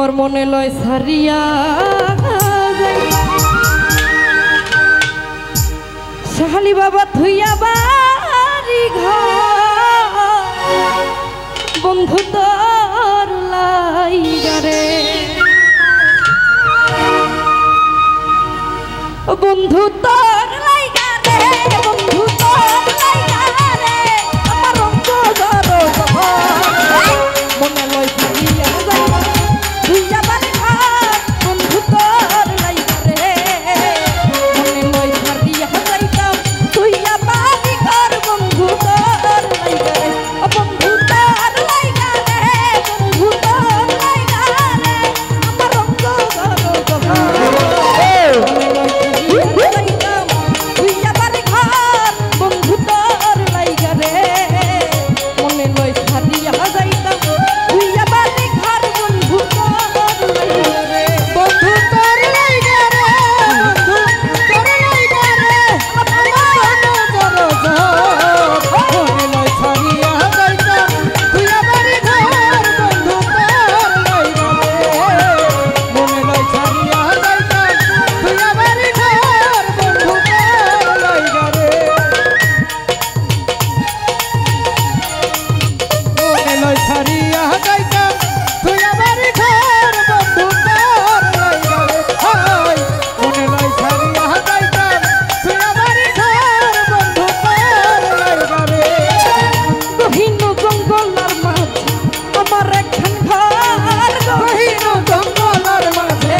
আমার মনে লয় সারিয়া শাহালি বাবা থুইয়া বাড়ি ঘর বন্ধু তোর লাইগা রে বন্ধু তোর লাইগা রে বন্ধু তোর লাইগা রে আমার রঙ্গ জড়ো মনে লয় সারিয়া থুইয়া বাড়ি ঘর বন্ধু তোর লাইগা রে মনে লয় সারিয়া তুইয়া বাড়ি ঘর বন্ধু তোর লাইগা রে বন্ধু তোর লাইগা রে বন্ধু তোর লাইগা রে আমার রঙ্গ জড়ো তুইয়া বাড়ি ঘর বন্ধু তোর লাইগা রে মনে লয় সারিয়া যাইতাম তুইয়া বাড়ি ঘর বন্ধু তোর লাইগা রে বন্ধু তোর লাইগা রে বন্ধু তোর লাইগা রে আমার জড়ো মনে লয় সারিয়া যাইতাম তুইয়া বাড়ি ঘর বন্ধু তোর লাইগা রে মনে লয় সারিয়া যাইতাম তুইয়া বাড়ি ঘর বন্ধু তোর লাইগা রে মনে লয় সারিয়া যাইতাম তুইয়া বাড়ি ঘর বন্ধু তোর লাইগা রে হাই মনে লয় সারিয়া যাইতাম তুইয়া বাড়ি ঘর বন্ধু তোর লাইগা রে গহীন জঙ্গলার মাঝে আমার একখান ঘর গহীন জঙ্গলার মাঝে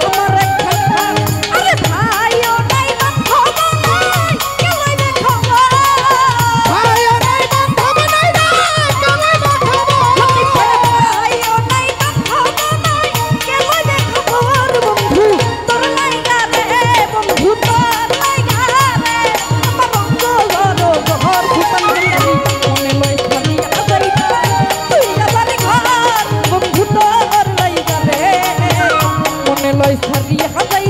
আমার একখান ঘর আরে ভাইও নাই বান্ধব নাই কেউ নাই খবর ভাইও নাই বান্ধব নাই কেউ নাই খবর ভাইও নাই বান্ধব নাই কেউ নাই খবর বন্ধু তোর লাইগা রে বন্ধু তোর লাইগা রে আমার রঙ্গ জড়ো ঘর ফুটান গেলি মনে লয় সারিয়া যাইতা তুইয়া বাড়ি ঘর বন্ধু তোর লাইগা রে মনে লয় সারিয়া যাইতা